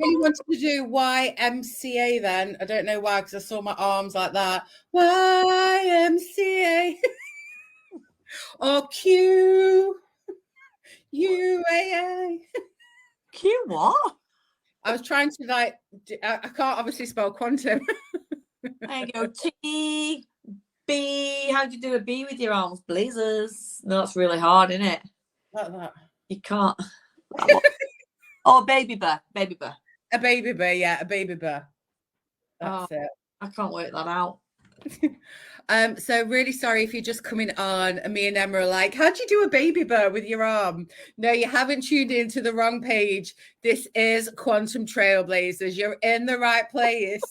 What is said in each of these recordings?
really wanted to do YMCA then. I don't know why, because I saw my arms like that. YMCA. Or QUAA. Q what? I was trying to I can't obviously spell quantum. There you go. T, B. How do you do a B with your arms? Blazers. No, that's really hard, isn't it? Like that. You can't. Oh, baby bear. Baby bear. A baby bear, yeah, a baby bear. That's it. I can't work that out. So really sorry if you're just coming on and me and Emma are like, how'd you do a baby bear with your arm? No, you haven't tuned into the wrong page. This is Quantum Trailblazers. You're in the right place.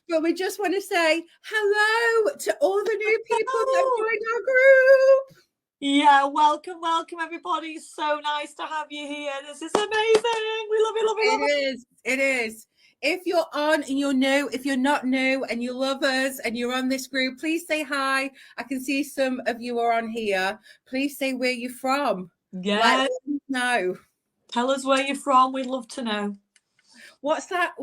But we just want to say hello to all the new people that joined our group. Yeah, welcome everybody. It's so nice to have you here. This is amazing. We love it, love it, love it. It is. If you're on and you're new, if you're not new and you love us and you're on this group, please say hi. I can see some of you are on here. Please say where you're from. Yeah. Let us know. Tell us where you're from. We'd love to know. What's that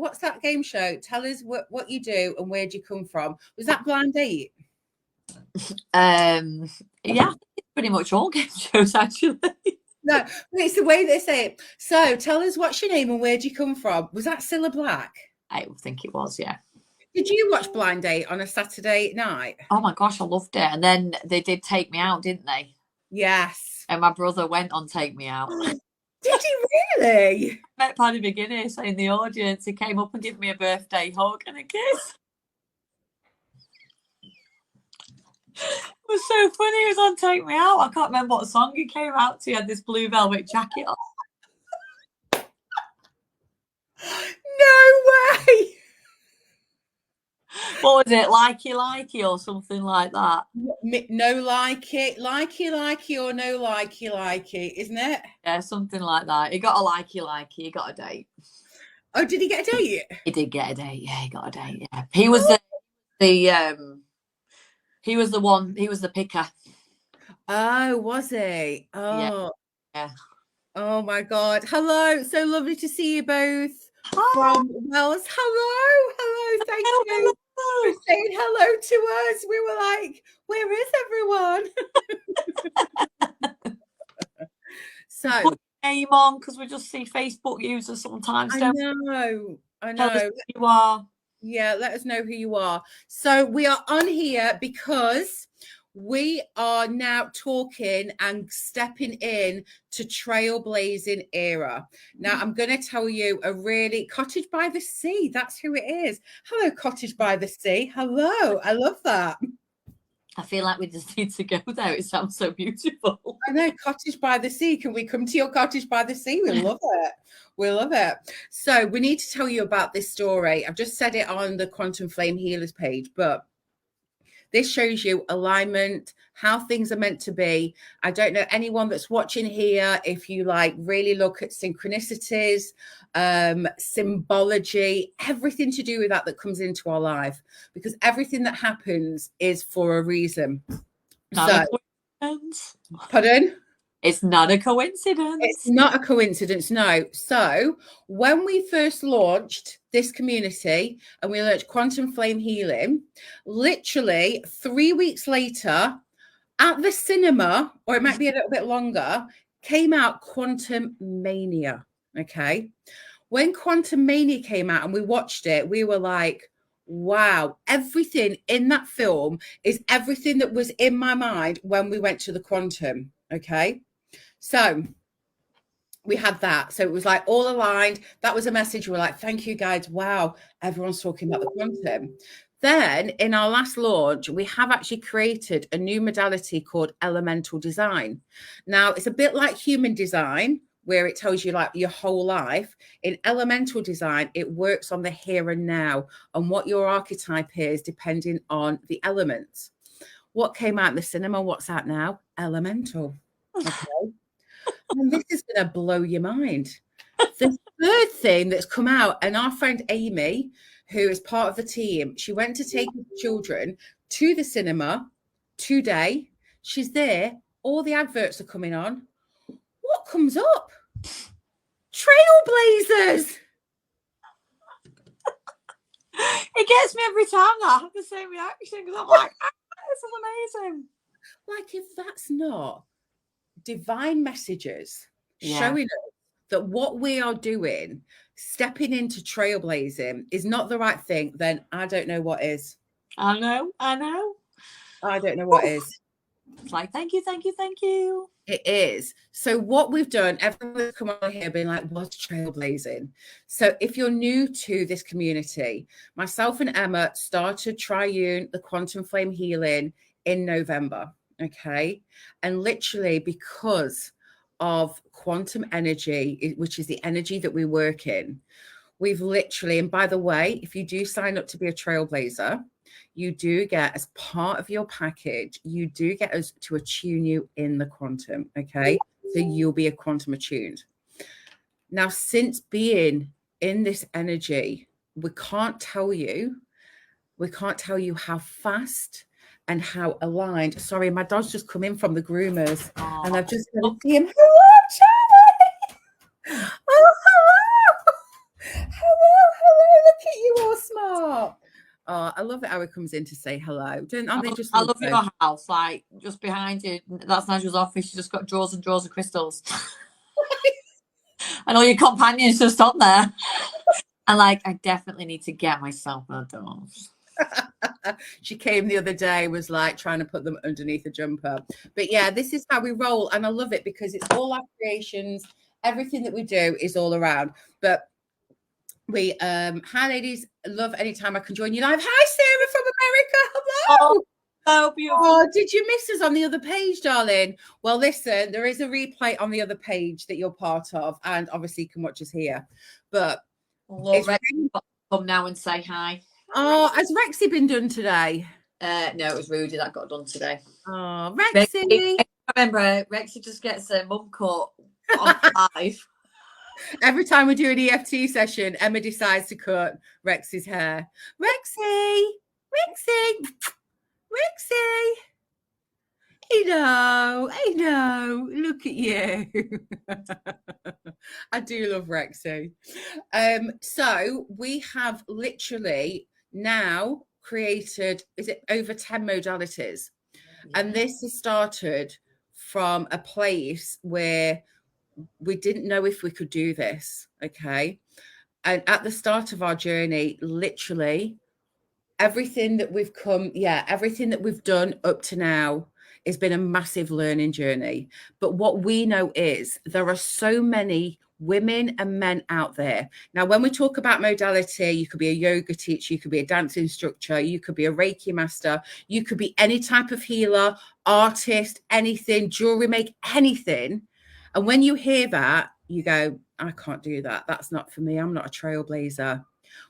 game show? Tell us what you do and where do you come from? Was that Blind Date? Yeah, it's pretty much all game shows actually. No, it's the way they say it. So tell us what's your name and where do you come from? Was that Cilla Black? I think it was, yeah. Did you watch Blind Date on a Saturday night? Oh my gosh, I loved it. And then they did Take Me Out, didn't they? Yes. And my brother went on Take Me Out. Did he really? I met Paddy McGuinness in the audience. He came up and gave me a birthday hug and a kiss. It was so funny. He was on Take Me Out. I can't remember what song he came out to. He had this blue velvet jacket on. No way. What was it? Likey or something like that? No likey or no likey, isn't it? Yeah, something like that. He got a likey. He got a date. Oh, did he get a date? He did get a date. Yeah, he got a date. Yeah, he was he was the one. He was the picker. Oh, was he? Oh, yeah. Oh my God! Hello, so lovely to see you both. Hi. From Wells. Hello. Thank you for saying hello to us. We were like, where is everyone? So put your name on because we just see Facebook users sometimes. I know. Tell us who you are. Yeah, let us know who you are. So we are on here because we are now talking and stepping in to trailblazing era. Now, I'm going to tell you a really Cottage by the Sea. That's who it is. Hello, Cottage by the Sea. Hello. I love that. I feel like we just need to go there. It sounds so beautiful. I know, Cottage by the Sea. Can we come to your Cottage by the Sea? We love it. We love it. So we need to tell you about this story. I've just said it on the Quantum Flame Healers page, but this shows you alignment, how things are meant to be. I don't know anyone that's watching here, if you like really look at synchronicities, symbology, everything to do with that comes into our life, because everything that happens is for a reason. Not a coincidence. Pardon? It's not a coincidence. It's not a coincidence, no. So when we first launched this community and we launched Quantum Flame Healing, literally 3 weeks later at the cinema, or it might be a little bit longer, came out Quantum Mania, okay? When Quantum Mania came out and we watched it, we were like, wow, everything in that film is everything that was in my mind when we went to the Quantum, okay? So we had that. So it was like all aligned. That was a message. We're like, thank you guys. Wow. Everyone's talking about the quantum. Then in our last launch, we have actually created a new modality called elemental design. Now it's a bit like human design, where it tells you like your whole life. In elemental design, it works on the here and now and what your archetype is depending on the elements. What came out in the cinema? What's out now? Elemental. Okay. And this is going to blow your mind. The third thing that's come out, and our friend Amy, who is part of the team, she went to take her children to the cinema today. She's there. All the adverts are coming on. What comes up? Trailblazers. gets me every time that I have the same reaction, because I'm like, this is amazing. Like, if that's not divine messages Yeah. showing us that what we are doing, stepping into trailblazing, is not the right thing, then I don't know what is. I know. I don't know what is. It's like, thank you, thank you, thank you. It is. So what we've done, everyone's come on here being like, what's trailblazing? So if you're new to this community, myself and Emma started Triune, the Quantum Flame Healing, in November. Okay. And literally because of quantum energy, which is the energy that we work in, we've literally, and by the way, if you do sign up to be a trailblazer, you do get, as part of your package, you do get us to attune you in the quantum. Okay. So you'll be a quantum attuned. Now, since being in this energy, we can't tell you how fast and how aligned. Sorry, my dog's just come in from the groomers. Oh. And I've just got to see him. Hello, Charlie. Oh, hello. Look at you, all smart. Oh, I love it how he comes in to say hello. Aren't they just I love your house, like just behind you. That's Nigel's office. You just got drawers and drawers of crystals. And all your companions just on there. And like, I definitely need to get myself a dog. She came the other day, was like trying to put them underneath a jumper. But yeah, this is how we roll. And I love it because it's all our creations. Everything that we do is all around. But we, hi ladies, love anytime I can join you live. Hi Sarah from America. Hello. Oh, beautiful. Oh, did you miss us on the other page, darling? Well, listen, there is a replay on the other page that you're part of, and obviously you can watch us here. But Lord, come now and say hi. Oh, has Rexy been done today? No, it was Rudy that got done today. Oh, Rexy. I remember Rexy just gets a mum cut on live. Every time we do an EFT session, Emma decides to cut Rexy's hair. Rexy. I know. Look at you. I do love Rexy. So we have literally now created, is it over 10 modalities? Yeah. And this has started from a place where we didn't know if we could do this. Okay. And at the start of our journey, literally everything that we've done up to now has been a massive learning journey. But what we know is there are so many women and men out there. Now, when we talk about modality, you could be a yoga teacher, you could be a dance instructor, you could be a Reiki master, you could be any type of healer, artist, anything, jewelry make, anything. And when you hear that, you go, I can't do that. That's not for me. I'm not a trailblazer.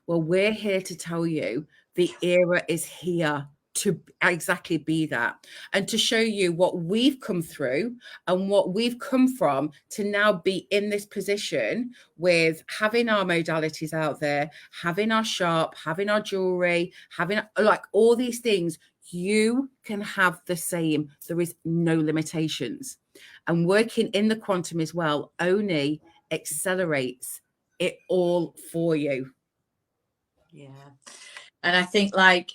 Well, we're here to tell you the era is here to exactly be that, and to show you what we've come through and what we've come from to now be in this position with having our modalities out there, having our shop, having our jewelry, having like all these things. You can have the same. There is no limitations. And working in the quantum as well only accelerates it all for you. Yeah. And I think like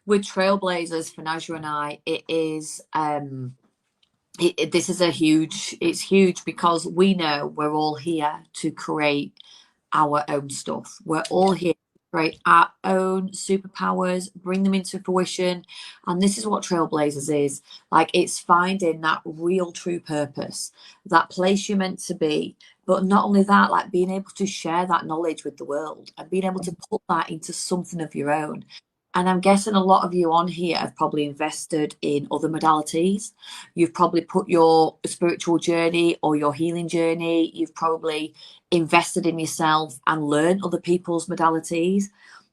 with Trailblazers for Najwa and I, it is this is it's huge because we know we're all here to create our own stuff. We're all here to create our own superpowers, bring them into fruition. And this is what Trailblazers is. Like, it's finding that real true purpose, that place you're meant to be. But not only that, like being able to share that knowledge with the world and being able to put that into something of your own. And I'm guessing a lot of you on here have probably invested in other modalities. You've probably put your spiritual journey or your healing journey. You've probably invested in yourself and learned other people's modalities.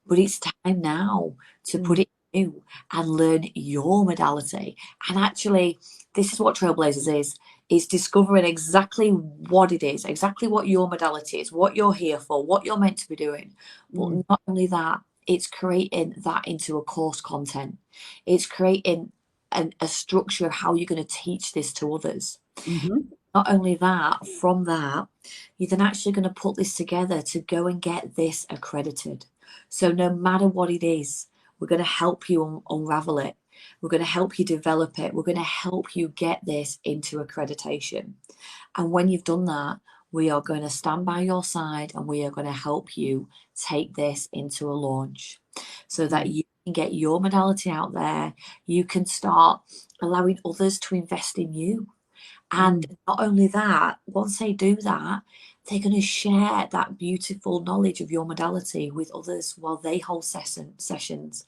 But it's time now to put it in you and learn your modality. And actually, this is what Trailblazers is discovering exactly what it is, exactly what your modality is, what you're here for, what you're meant to be doing. But not only that, it's creating that into a course content. It's creating a structure of how you're going to teach this to others. Not only that, from that, you're then actually going to put this together to go and get this accredited. So no matter what it is, we're going to help you unravel it. We're going to help you develop it. We're going to help you get this into accreditation. And when you've done that, we are going to stand by your side and we are going to help you take this into a launch so that you can get your modality out there. You can start allowing others to invest in you. And not only that, once they do that, they're going to share that beautiful knowledge of your modality with others while they hold sessions.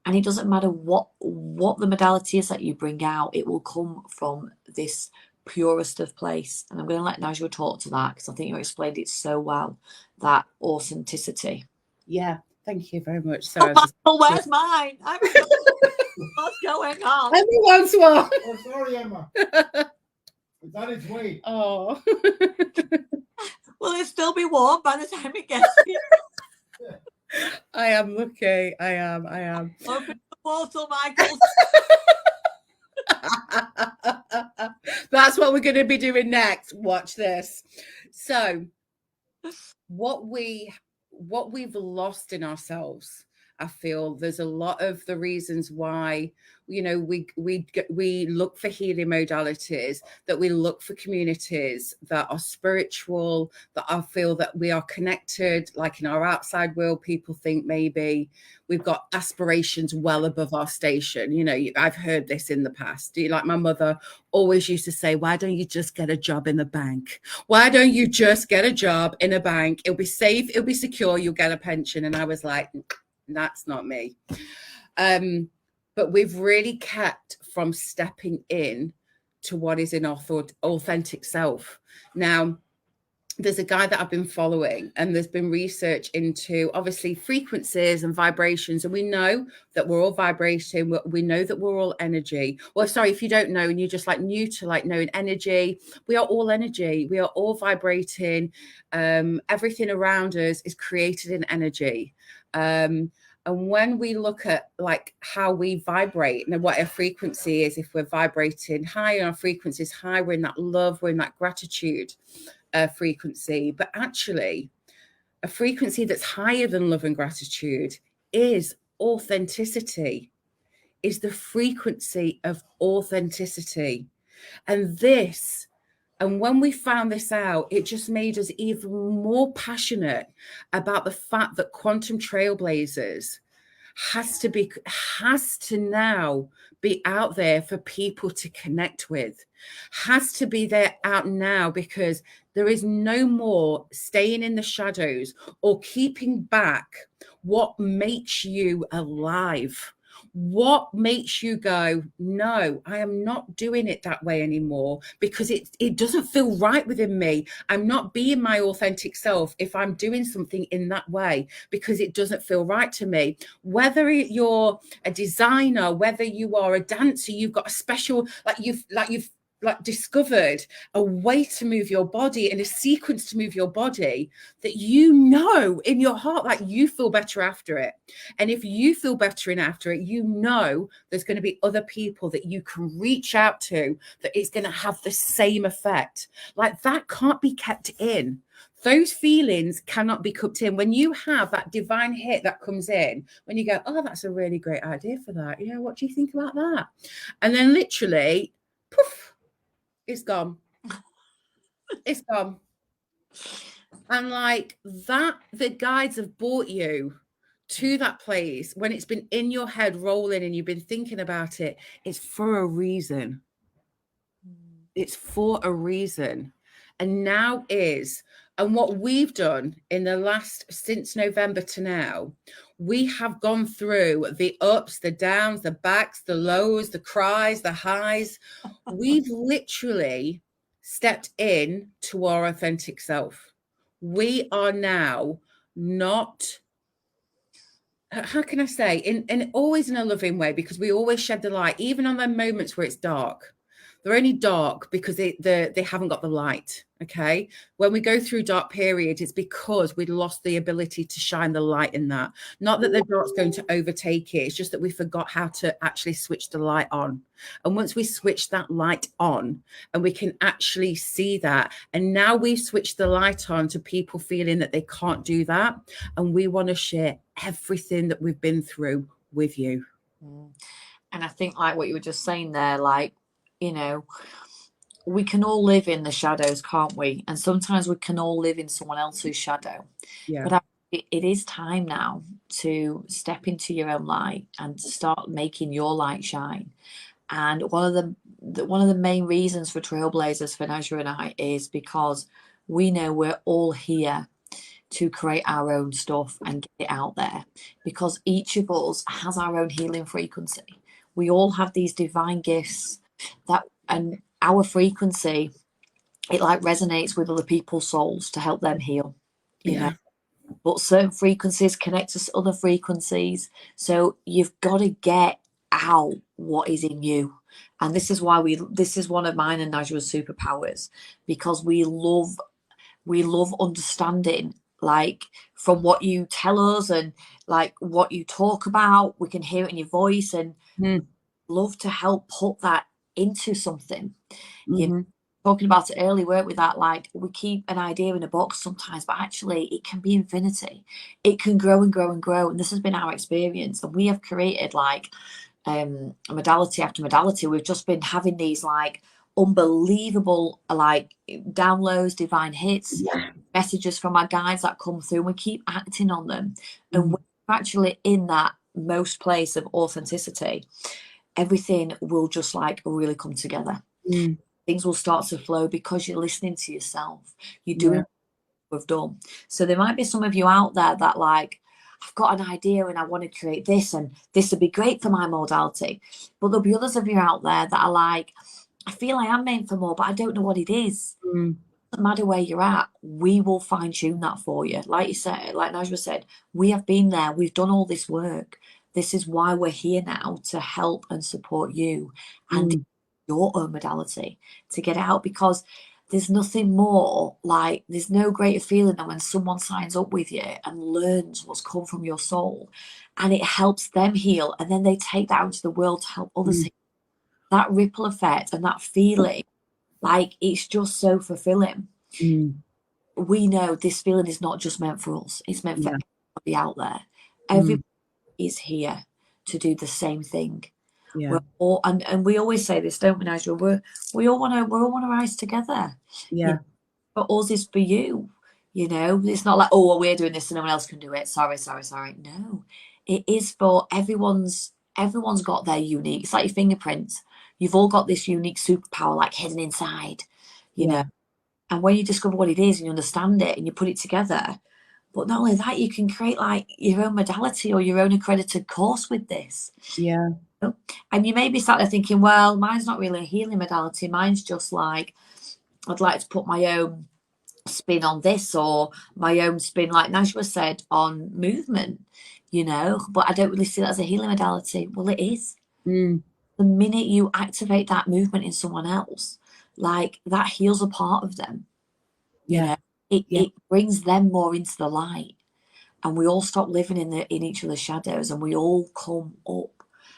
And it doesn't matter what the modality is that you bring out, it will come from this purest of place. And I'm going to let Najwa talk to that because I think you explained it so well, that authenticity. Yeah, thank you very much. Sorry, where's mine? What's going on? Everyone's one. Oh, sorry, Emma. It's on its way. Oh. Will it still be warm by the time it gets here? I am lucky. I am. Open the portal, Michael. That's what we're going to be doing next. Watch this. So, what we've lost in ourselves, I feel there's a lot of the reasons why, you know, we look for healing modalities, that we look for communities that are spiritual, that I feel that we are connected. Like in our outside world, people think maybe we've got aspirations well above our station. You know, I've heard this in the past. Like my mother always used to say, why don't you just get a job in the bank? Why don't you just get a job in a bank? It'll be safe, it'll be secure, you'll get a pension. And I was like, that's not me. But we've really kept from stepping in to what is in our authentic self. Now, there's a guy that I've been following, and there's been research into obviously frequencies and vibrations. And we know that we're all vibrating. We know that we're all energy. Well, sorry, if you don't know and you're just like new to like knowing energy, we are all energy. We are all vibrating. Everything around us is created in energy. And when we look at like how we vibrate and what our frequency is, if we're vibrating high and our frequency is high, we're in that love, we're in that gratitude frequency. But actually, a frequency that's higher than love and gratitude is authenticity, is the frequency of authenticity. And when we found this out, it just made us even more passionate about the fact that Quantum Trailblazers has to now be out there for people to connect with, has to be there out now, because there is no more staying in the shadows or keeping back what makes you alive. What makes you go, no, I am not doing it that way anymore because it doesn't feel right within me. I'm not being my authentic self if I'm doing something in that way because it doesn't feel right to me. Whether you're a designer, whether you are a dancer, you've got a special, you've discovered a way to move your body and a sequence to move your body that you know in your heart that you feel better after it. And if you feel better in after it, you know there's going to be other people that you can reach out to that it's going to have the same effect. Like that can't be kept in. Those feelings cannot be kept in. When you have that divine hit that comes in, when you go, oh, that's a really great idea for that. You know, what do you think about that? And then literally, poof, it's gone. It's gone. And like that, the guides have brought you to that place when it's been in your head rolling and you've been thinking about it. It's for a reason. It's for a reason. And now is, and what we've done in the last, since November to now, we have gone through the ups, the downs, the backs, the lows, the cries, the highs. We've literally stepped in to our authentic self. We are now not, how can I say, in always in a loving way, because we always shed the light, even on the moments where it's dark. They're only dark because they haven't got the light. Okay. When we go through dark period, it's because we lost the ability to shine the light in that. Not that the dark's going to overtake it. It's just that we forgot how to actually switch the light on. And once we switch that light on and we can actually see that, and now we've switched the light on to people feeling that they can't do that. And we want to share everything that we've been through with you. And I think like what you were just saying there, like, you know, we can all live in the shadows, can't we? And sometimes we can all live in someone else's shadow. Yeah. But it is time now to step into your own light and start making your light shine. And one of the main reasons for Trailblazers, for Najwa and I, is because we know we're all here to create our own stuff and get it out there, because each of us has our own healing frequency. We all have these divine gifts and our frequency, it like resonates with other people's souls to help them heal, you know. But certain frequencies connect to other frequencies. So you've got to get out what is in you. And this is why this is one of mine and Najwa's superpowers, because we love understanding, like, from what you tell us and like what you talk about, we can hear it in your voice, and love to help put that into something. You know, talking about it earlier, weren't we, that like we keep an idea in a box sometimes, but actually it can be infinity. It can grow and grow and grow. And this has been our experience. And we have created like modality after modality. We've just been having these like unbelievable like downloads, divine hits, messages from our guides that come through, and we keep acting on them. And we're actually in that most place of authenticity, everything will just like really come together. Things will start to flow because you're listening to yourself. You're doing what we've done. So there might be some of you out there that like, I've got an idea and I want to create this, and this would be great for my modality. But there'll be others of you out there that are like, I feel I am meant for more, but I don't know what it is. It doesn't matter where you're at. We will fine tune that for you. Like you said, like Najwa said, we have been there. We've done all this work. This is why we're here now, to help and support you and your own modality to get out, because there's nothing more, like there's no greater feeling than when someone signs up with you and learns what's come from your soul, and it helps them heal, and then they take that out into the world to help others heal. That ripple effect and that feeling, like it's just so fulfilling. We know this feeling is not just meant for us, it's meant for everybody out there. Everybody is here to do the same thing. We're all, and we always say this, don't we, Najwa? We all want to rise together. You know, but us is for you. You know, it's not like, oh, well, we're doing this and no one else can do it. Sorry. No, it is for everyone's. Everyone's got their unique. It's like your fingerprints. You've all got this unique superpower, like hidden inside. You know, and when you discover what it is and you understand it and you put it together. But not only that, you can create like your own modality or your own accredited course with this. And you may be sat there thinking, well, mine's not really a healing modality. Mine's just like, I'd like to put my own spin on this, or my own spin, like Najwa said, on movement, you know, but I don't really see that as a healing modality. Well, it is. The minute you activate that movement in someone else, like that heals a part of them. You know, it brings them more into the light, and we all stop living in each other's shadows, and we all come up.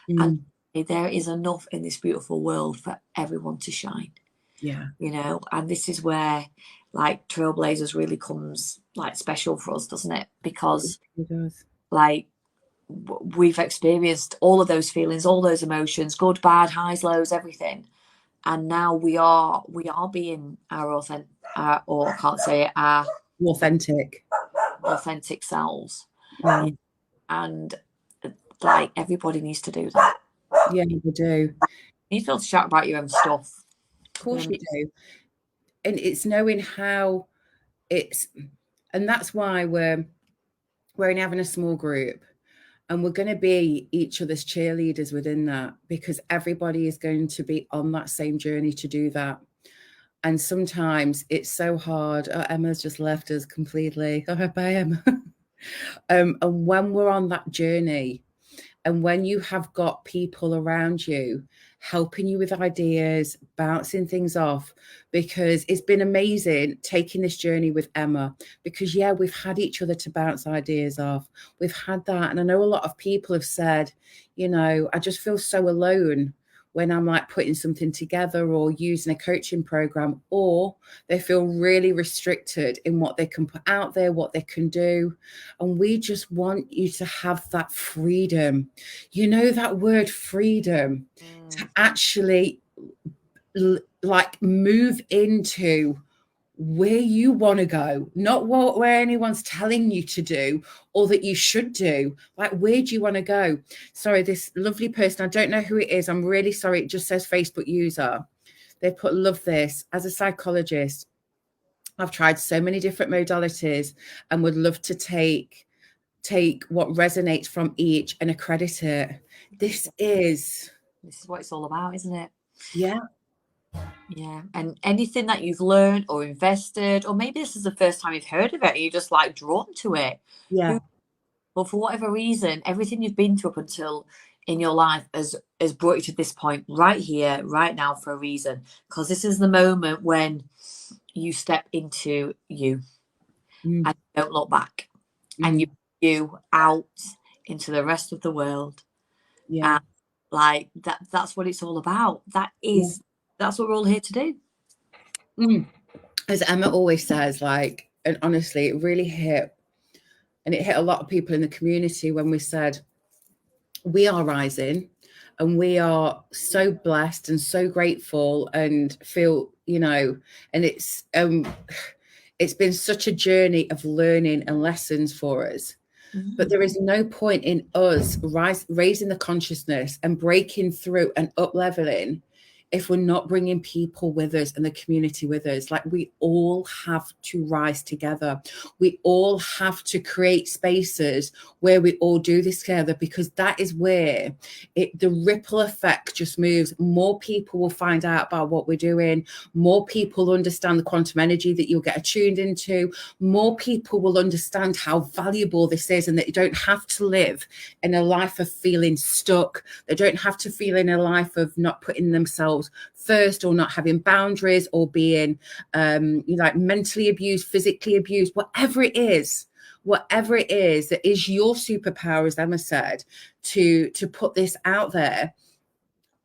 And there is enough in this beautiful world for everyone to shine. You know, and this is where like Trailblazers really comes like special for us, doesn't it? Because it does. Like we've experienced all of those feelings, all those emotions, good, bad, highs, lows, everything. And now we are being our authentic, or I can't say it, our authentic selves. And like everybody needs to do that. Yeah, you do. You need to be able to shout about your own stuff. Of course you do. And it's knowing how and that's why we're in having a small group, and we're going to be each other's cheerleaders within that, because everybody is going to be on that same journey to do that. And sometimes it's so hard. Oh, Emma's just left us completely. Oh, bye, Emma. And when we're on that journey, and when you have got people around you helping you with ideas, bouncing things off, because it's been amazing taking this journey with Emma, because yeah, we've had each other to bounce ideas off. We've had that. And I know a lot of people have said, you know, I just feel so alone when I'm like putting something together or using a coaching program, or they feel really restricted in what they can put out there, what they can do. And we just want you to have that freedom. You know, that word freedom, to actually like move into where you want to go, not where anyone's telling you to do or that you should do. Like, where do you want to go? Sorry, this lovely person, I don't know who it is. I'm really sorry. It just says Facebook user. They put, love this. As a psychologist, I've tried so many different modalities and would love to take what resonates from each and accredit it. This is what it's all about, isn't it? Yeah. Yeah. And anything that you've learned or invested, or maybe this is the first time you've heard of it and you're just like drawn to it. Yeah. But for whatever reason, everything you've been through up until in your life has brought you to this point right here, right now, for a reason. Because this is the moment when you step into you and don't look back. And you out into the rest of the world. Yeah. And like that's what it's all about. That's what we're all here to do. As Emma always says, like, and honestly, it really hit, and it hit a lot of people in the community when we said, we are rising and we are so blessed and so grateful and feel, you know, and it's been such a journey of learning and lessons for us. But there is no point in us raising the consciousness and breaking through and up-leveling if we're not bringing people with us and the community with us. Like, we all have to rise together. We all have to create spaces where we all do this together, because that is where the ripple effect just moves. More people will find out about what we're doing. More people understand the quantum energy that you'll get attuned into. More people will understand how valuable this is, and that you don't have to live in a life of feeling stuck. They don't have to feel in a life of not putting themselves first, or not having boundaries, or being like mentally abused, physically abused, whatever it is that is your superpower, as Emma said, to put this out there.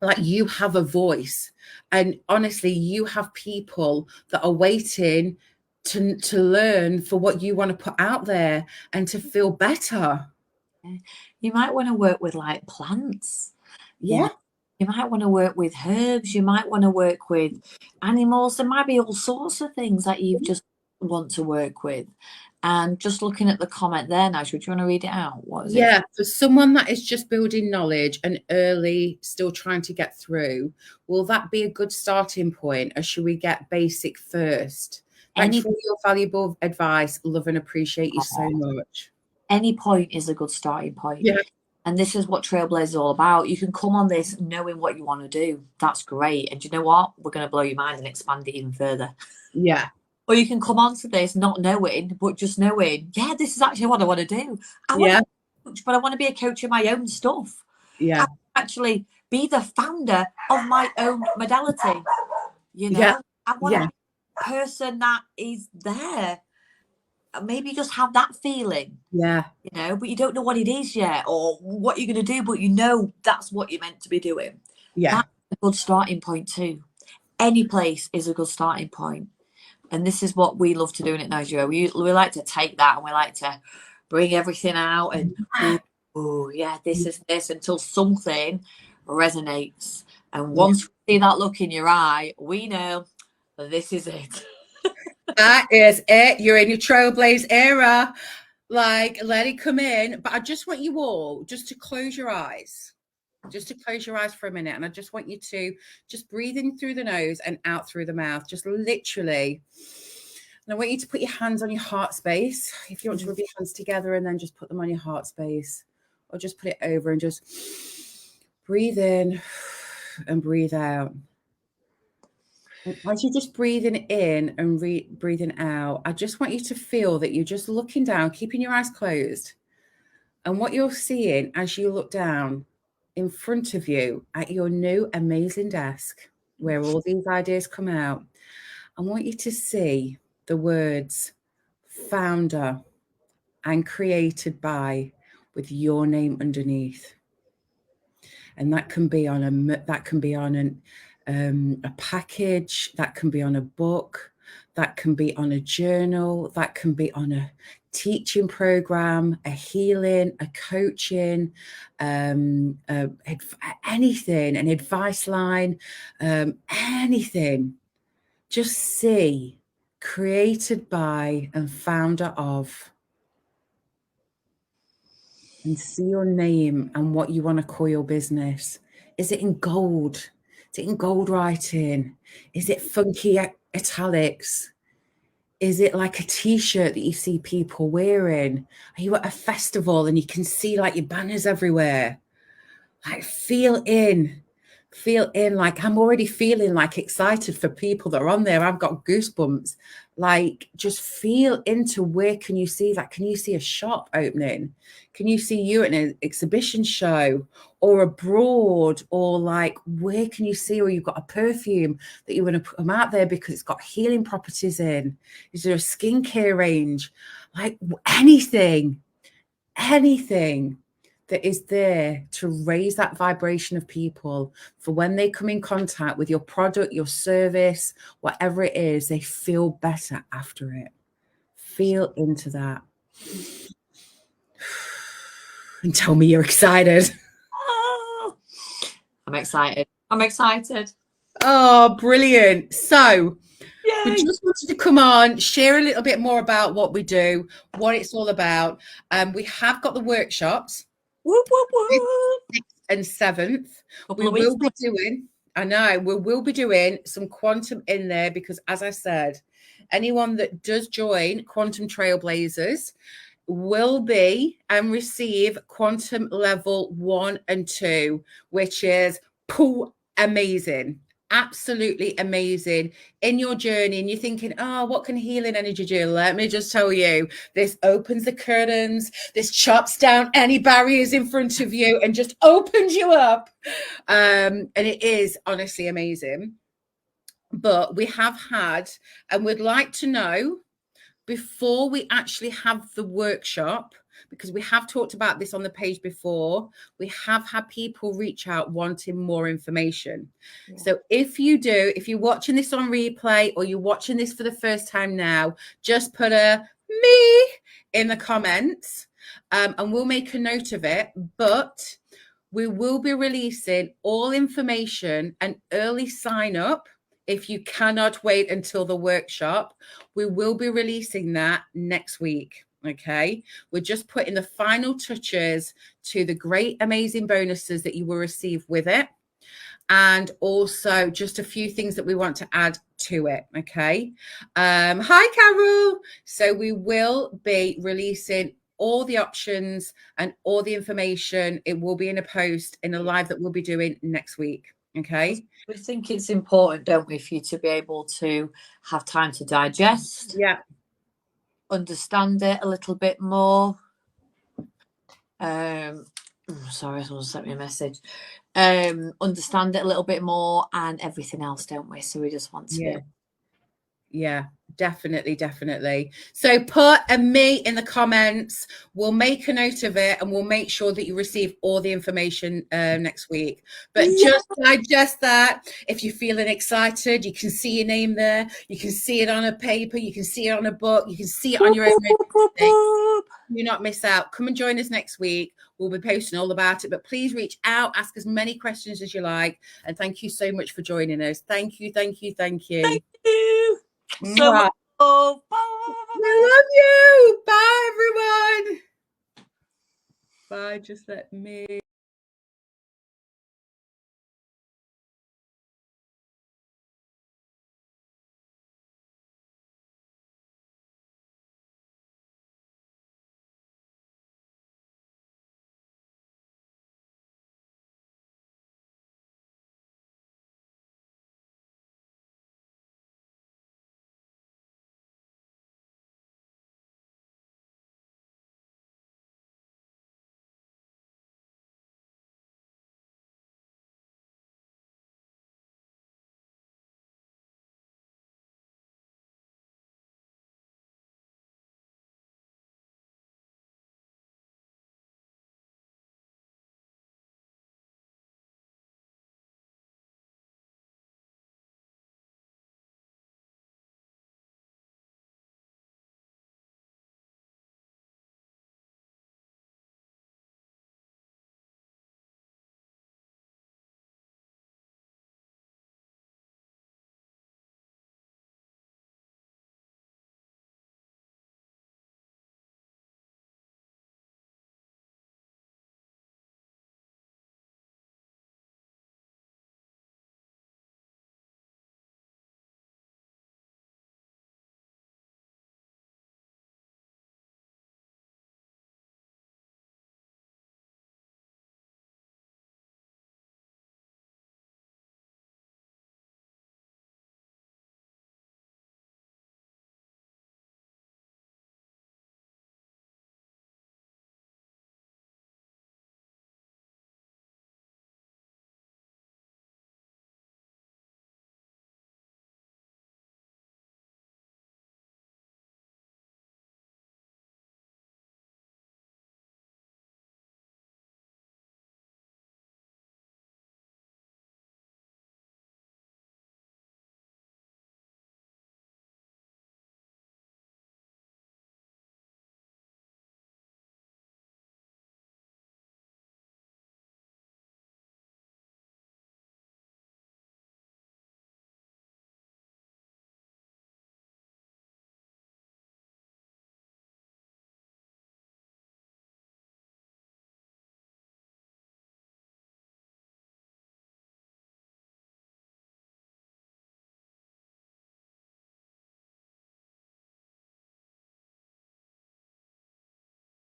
Like, you have a voice, and honestly, you have people that are waiting to learn for what you want to put out there and to feel better. You might want to work with like plants. Yeah. You might want to work with herbs. You might want to work with animals. There might be all sorts of things that you just want to work with. And just looking at the comment there now, would you want to read it out? What is it? Yeah, for someone that is just building knowledge and early, still trying to get through, will that be a good starting point, or should we get basic first? Thanks for your valuable advice. Love and appreciate you so much. Any point is a good starting point. Yeah. And this is what Trailblazer is all about. You can come on this knowing what you want to do. That's great. And you know what? We're going to blow your mind and expand it even further. Yeah. Or you can come on to this not knowing, but just knowing, yeah, this is actually what I want to do. I want to be a coach, but I want to be a coach in my own stuff. Yeah. I want to actually be the founder of my own modality. You know, Yeah. I want to be a person that is there. Maybe just have that feeling. Yeah. You know, but you don't know what it is yet or what you're going to do, but you know that's what you're meant to be doing. Yeah. That's a good starting point too. Any place is a good starting point. And this is what we love to do in it, Nigeria. We like to take that and we like to bring everything out and, oh, yeah, this is this, until something resonates. And once we see that look in your eye, we know this is it. That is it. You're in your Trailblaze era. Like, let it come in. But I just want you all just to close your eyes. Just to close your eyes for a minute. And I just want you to just breathe in through the nose and out through the mouth. Just literally. And I want you to put your hands on your heart space. If you want to rub your hands together and then just put them on your heart space. Or just put it over and just breathe in and breathe out. As you're just breathing in and breathing out, I just want you to feel that you're just looking down, keeping your eyes closed. And what you're seeing as you look down in front of you at your new amazing desk where all these ideas come out, I want you to see the words founder and created by with your name underneath. And that can be on a package, that can be on a book, that can be on a journal, that can be on a teaching program, a healing, a coaching, anything, an advice line, anything. Just see created by and founder of, and see your name and what you want to call your business. Is it in gold? Is it in gold writing? Is it funky italics? Is it like a t-shirt that you see people wearing? Are you at a festival and you can see like your banners everywhere? Like feel in, like I'm already feeling like excited for people that are on there. I've got goosebumps. Like just feel into where can you see that? Can you see a shop opening? Can you see you at an exhibition show or abroad? Or like where can you see, or you've got a perfume that you want to put them out there because it's got healing properties in? Is there a skincare range? Like anything that is there to raise that vibration of people for when they come in contact with your product, your service, whatever it is, they feel better after it. Feel into that. And tell me you're excited. Oh, I'm excited. I'm excited. Oh, brilliant. So Yay. we just wanted to come on, share a little bit more about what we do, what it's all about. We have got the workshops. Whoop, whoop, whoop. 6th and 7th. Couple of We will weeks. be doing, I know, we will be doing some quantum in there because, as I said, anyone that does join Quantum Trailblazers will be and receive quantum level 1 and 2, which is amazing. Absolutely amazing in your journey. And you're thinking, oh, what can healing energy do? Let me just tell you, this opens the curtains, this chops down any barriers in front of you and just opens you up. And it is honestly amazing. But we have had, and we'd like to know, before we actually have the workshop, because we have talked about this on the page before, we have had people reach out wanting more information. Yeah. So if you're watching this on replay or you're watching this for the first time now, just put a me in the comments and we'll make a note of it. But we will be releasing all information and early sign up. If you cannot wait until the workshop, we will be releasing that next week. Okay. We're just putting the final touches to the great, amazing bonuses that you will receive with it. And also just a few things that we want to add to it. Okay. Hi, Carol. So we will be releasing all the options and all the information. It will be in a post in a live that we'll be doing next week. Okay. We think it's important, don't we, for you to be able to have time to digest. Yeah. Understand it a little bit more. Sorry, someone sent me a message. Understand it a little bit more and everything else, don't we? So we just want to. Yeah, definitely. So put a me in the comments. We'll make a note of it and we'll make sure that you receive all the information next week. But just digest that. If you're feeling excited, you can see your name there. You can see it on a paper. You can see it on a book. You can see it on your own. Do not miss out. Come and join us next week. We'll be posting all about it, but please reach out, ask as many questions as you like. And thank you so much for joining us. Thank you. Thank you. So much love. I love you. Bye, everyone. Bye. Just let me.